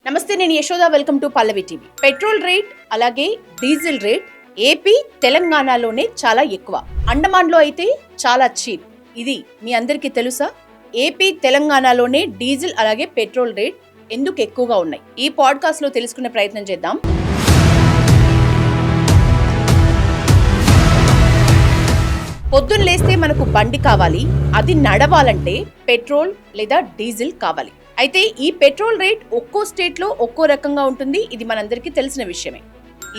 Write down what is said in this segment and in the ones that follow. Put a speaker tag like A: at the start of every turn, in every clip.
A: నమస్తే, నేను Yashoda. Welcome to Pallavi TV. Petrol rate అలాగే డీజిల్ రేట్ ఏపీ తెలంగాణలోనే చాలా ఎక్కువ, అండమాన్లో అయితే చాలా చీప్. ఇది మీ అందరికీ తెలుసా? ఏపీ తెలంగాణలోనే డీజిల్ అలాగే పెట్రోల్ రేట్ ఎందుకు ఎక్కువగా ఉన్నాయి, ఈ పాడ్కాస్ట్ లో తెలుసుకునే ప్రయత్నం చేద్దాం. పొద్దున్న లేస్తే మనకు బండి కావాలి, అది నడవాలంటే పెట్రోల్ లేదా డీజిల్ కావాలి. అయితే ఈ పెట్రోల్ రేట్ ఒక్కో స్టేట్ లో ఒక్కో రకంగా ఉంటుంది, ఇది మనందరికీ తెలిసిన విషయమే.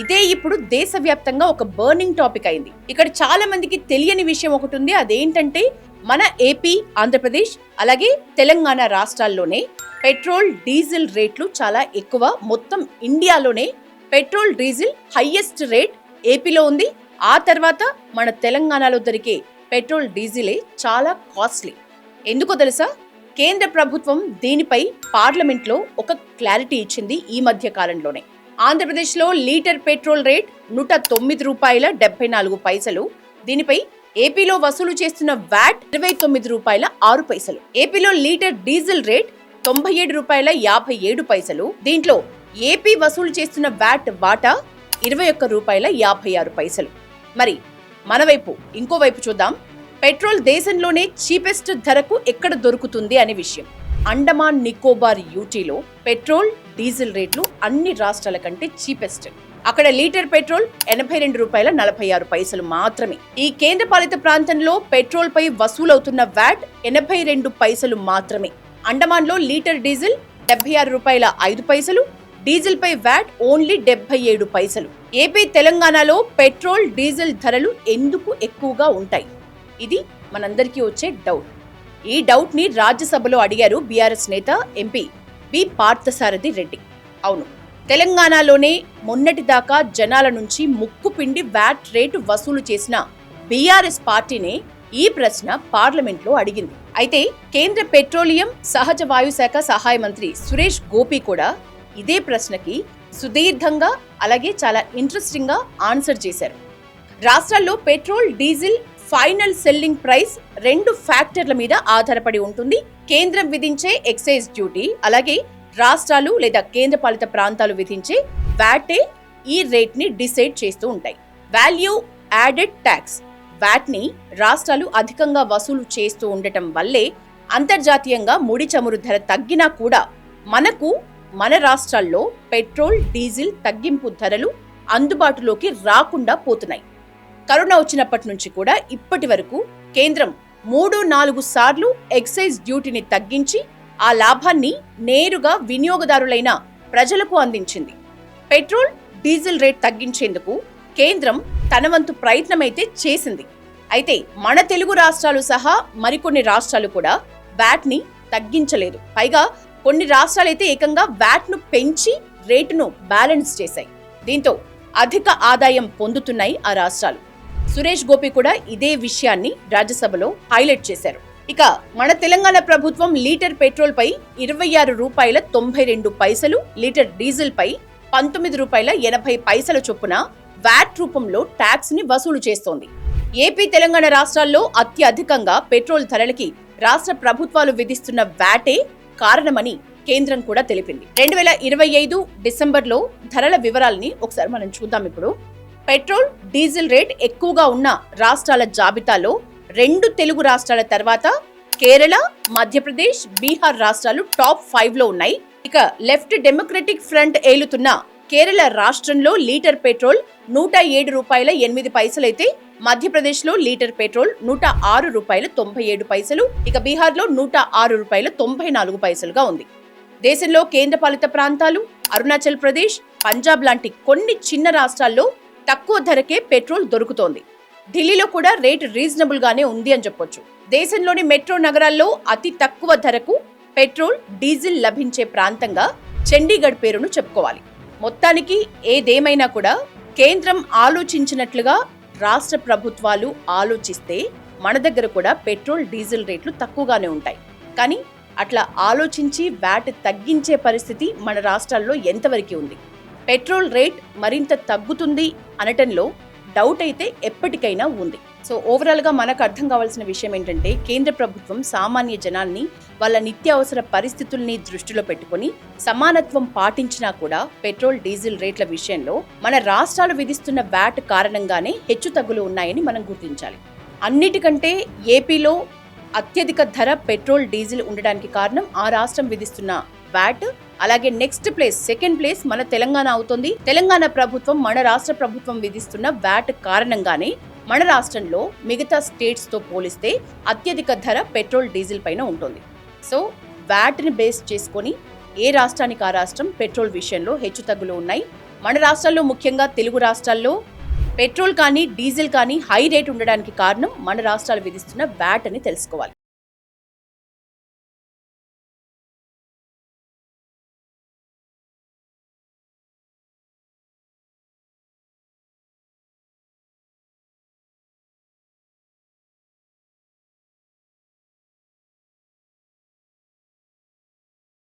A: ఇదే ఇప్పుడు దేశవ్యాప్తంగా ఒక బర్నింగ్ టాపిక్ అయింది. ఇక్కడ చాలా మందికి తెలియని విషయం ఒకటి ఉంది. అదేంటంటే మన ఏపీ, ఆంధ్రప్రదేశ్ అలాగే తెలంగాణ రాష్ట్రాల్లోనే పెట్రోల్ డీజిల్ రేట్లు చాలా ఎక్కువ. మొత్తం ఇండియాలోనే పెట్రోల్ డీజిల్ హైయెస్ట్ రేట్ ఏపీలో ఉంది. ఆ తర్వాత మన తెలంగాణలో దొరికే పెట్రోల్ డీజిలే చాలా కాస్ట్లీ. ఎందుకో తెలుసా? కేంద్ర ప్రభుత్వం దీనిపై పార్లమెంట్లో ఒక క్లారిటీ ఇచ్చింది ఈ మధ్య కాలంలోనే. ఆంధ్రప్రదేశ్లో లీటర్ పెట్రోల్ రేట్ ₹109.74. దీనిపై ఏపీలో వసూలు చేస్తున్న వ్యాట్ ₹29.06. ఏపీలో లీటర్ డీజిల్ రేట్ ₹97.57. దీంట్లో ఏపీ వసూలు చేస్తున్న వ్యాట్ వాటా ₹21.56. మరి మన వైపు ఇంకోవైపు చూద్దాం. పెట్రోల్ దేశంలోనే చీపెస్ట్ ధరకు ఎక్కడ దొరుకుతుంది అనే విషయం. అండమాన్ నికోబార్ యూటీలో పెట్రోల్ డీజిల్ రేట్లు అన్ని రాష్ట్రాల కంటే చీపెస్ట్. అక్కడ లీటర్ పెట్రోల్ ₹82.46 మాత్రమే. ఈ కేంద్రపాలిత ప్రాంతంలో పెట్రోల్ పై వసూలవుతున్న వ్యాట్ 82 పైసలు మాత్రమే. అండమాన్ లో లీటర్ డీజిల్ ₹76.05, డీజిల్ పై వ్యాట్ ఓన్లీ 77 పైసలు. ఏపీ తెలంగాణలో పెట్రోల్ డీజిల్ ధరలు ఎందుకు ఎక్కువగా ఉంటాయి? ఇది మనందరికీ వచ్చే డౌట్. ఈ డౌట్ ని రాజ్యసభలో అడిగారు బీఆర్ఎస్ నేత ఎంపీ బి పార్థసారథి రెడ్డి. అవును, తెలంగాణలోనే మొన్నటి దాకా జనాల నుంచి ముక్కు పిండి వ్యాట్ రేటు వసూలు చేసిన బీఆర్ఎస్ పార్టీనే ఈ ప్రశ్న పార్లమెంట్లో అడిగింది. అయితే కేంద్ర పెట్రోలియం సహజ వాయు శాఖ సహాయ మంత్రి సురేష్ గోపి కూడా ఇదే ప్రశ్నకి సుదీర్ఘంగా అలాగే చాలా ఇంట్రెస్టింగ్ గా ఆన్సర్ చేశారు. రాష్ట్రాల్లో petrol diesel final selling price 2 ఫ్యాక్టర్ల మీద ఆధారపడి ఉంటుంది. కేంద్రం విధించే ఎక్సైజ్ డ్యూటీ అలాగే రాష్ట్రాలు లేదా కేంద్రపాలిత ప్రాంతాలు విధించే వ్యాటే ఈ రేట్ ని డిసైడ్ చేస్తూ ఉంటాయి. వాల్యూ యాడెడ్ ట్యాక్స్ వ్యాట్ ని రాష్ట్రాలు అధికంగా వసూలు చేస్తూ ఉండటం వల్లే అంతర్జాతీయంగా ముడి చమురు ధర తగ్గినా కూడా మనకు మన రాష్ట్రాల్లో పెట్రోల్ డీజిల్ తగ్గింపు ధరలు అందుబాటులోకి రాకుండా పోతున్నాయి. కరోనా వచ్చినప్పటి నుంచి కూడా ఇప్పటి వరకు కేంద్రం 3-4 సార్లు ఎక్సైజ్ డ్యూటీని తగ్గించి ఆ లాభాన్ని నేరుగా వినియోగదారులైన ప్రజలకు అందించింది. పెట్రోల్ డీజిల్ రేట్ తగ్గించేందుకు కేంద్రం తన వంతు ప్రయత్నమైతే చేసింది. అయితే మన తెలుగు రాష్ట్రాలు సహా మరికొన్ని రాష్ట్రాలు కూడా వ్యాట్ ని తగ్గించలేదు. పైగా కొన్ని రాష్ట్రాలైతే ఏకంగా వ్యాట్ ను పెంచి రేటును బ్యాలెన్స్ చేశాయి. దీంతో అధిక ఆదాయం పొందుతున్నాయి ఆ రాష్ట్రాలు. సురేష్ గోపి కూడా ఇదే విషయాన్ని రాజ్యసభలో హైలైట్ చేశారు. ఇక మన తెలంగాణ ప్రభుత్వం లీటర్ పెట్రోల్ పై ₹26.92, లీటర్ డీజిల్ పై ₹19.80 చొప్పున వ్యాట్ రూపంలో ట్యాక్స్ ని వసూలు చేస్తోంది. ఏపీ తెలంగాణ రాష్ట్రాల్లో అత్యధికంగా పెట్రోల్ ధరలకి రాష్ట్ర ప్రభుత్వాలు విధిస్తున్న వ్యాటే కారణమని కేంద్రం కూడా తెలిపింది. 2025 డిసెంబర్లో ధరల వివరాలని ఒకసారి మనం చూద్దాం. ఇప్పుడు పెట్రోల్ డీజిల్ రేట్ ఎక్కువగా ఉన్న రాష్ట్రాల జాబితాలో 2 తెలుగు రాష్ట్రాల తర్వాత కేరళ, మధ్యప్రదేశ్, బీహార్ రాష్ట్రాలు టాప్ 5 లో ఉన్నాయి. ఇక లెఫ్ట్ డెమోక్రటిక్ ఫ్రంట్ ఏలుతున్న కేరళ రాష్ట్రంలో లీటర్ పెట్రోల్ ₹107.08 అయితే మధ్యప్రదేశ్ లో లీటర్ పెట్రోల్ ₹106.97, ఇక బీహార్ లో ₹106.94 ఉంది. దేశంలో కేంద్రపాలిత ప్రాంతాలు, అరుణాచల్ ప్రదేశ్, పంజాబ్ లాంటి కొన్ని చిన్న రాష్ట్రాల్లో తక్కువ ధరకే పెట్రోల్ దొరుకుతోంది. ఢిల్లీలో కూడా రేట్ రీజనబుల్ గానే ఉంది అని చెప్పొచ్చు. దేశంలోని మెట్రో నగరాల్లో అతి తక్కువ ధరకు పెట్రోల్ డీజిల్ లభించే ప్రాంతంగా చండీగఢ్ పేరును చెప్పుకోవాలి. మొత్తానికి ఏదేమైనా కూడా కేంద్రం ఆలోచించినట్లుగా రాష్ట్ర ప్రభుత్వాలు ఆలోచిస్తే మన దగ్గర కూడా పెట్రోల్ డీజిల్ రేట్లు తక్కువగానే ఉంటాయి. కానీ అట్లా ఆలోచించి వ్యాట్ తగ్గించే పరిస్థితి మన రాష్ట్రాల్లో ఎంతవరకు ఉంది? పెట్రోల్ రేట్ మరింత తగ్గుతుంది అనటంలో డౌట్ అయితే ఎప్పటికైనా ఉంది. సో ఓవరాల్గా మనకు అర్థం కావాల్సిన విషయం ఏంటంటే కేంద్ర ప్రభుత్వం సామాన్య జనాల్ని వాళ్ళ నిత్యావసర పరిస్థితుల్ని దృష్టిలో పెట్టుకొని సమానత్వం పాటించినా కూడా పెట్రోల్ డీజిల్ రేట్ల విషయంలో మన రాష్ట్రాలు విధిస్తున్న వ్యాట్ కారణంగానే హెచ్చుతగ్గులు ఉన్నాయని మనం గుర్తించాలి. అన్నిటికంటే ఏపీలో అత్యధిక ధర పెట్రోల్ డీజిల్ ఉండడానికి కారణం ఆ రాష్ట్రం విధిస్తున్న వ్యాట్. అలాగే నెక్స్ట్ ప్లేస్, సెకండ్ ప్లేస్ మన తెలంగాణ అవుతుంది. తెలంగాణ ప్రభుత్వం మన రాష్ట్ర ప్రభుత్వం విధిస్తున్న వ్యాట్ కారణంగానే మన రాష్ట్రంలో మిగతా స్టేట్స్ తో పోలిస్తే అత్యధిక ధర పెట్రోల్ డీజిల్ పైన ఉంటుంది. సో వ్యాట్ ని బేస్ చేసుకొని ఏ రాష్ట్రానికి ఆ రాష్ట్రం పెట్రోల్ విషయంలో హెచ్చుతగ్గులు ఉన్నాయి. మన రాష్ట్రాల్లో ముఖ్యంగా తెలుగు రాష్ట్రాల్లో పెట్రోల్ కానీ డీజిల్ కానీ హై రేట్ ఉండడానికి కారణం మన రాష్ట్రాలు విధిస్తున్న వ్యాట్ అని తెలుసుకోవాలి.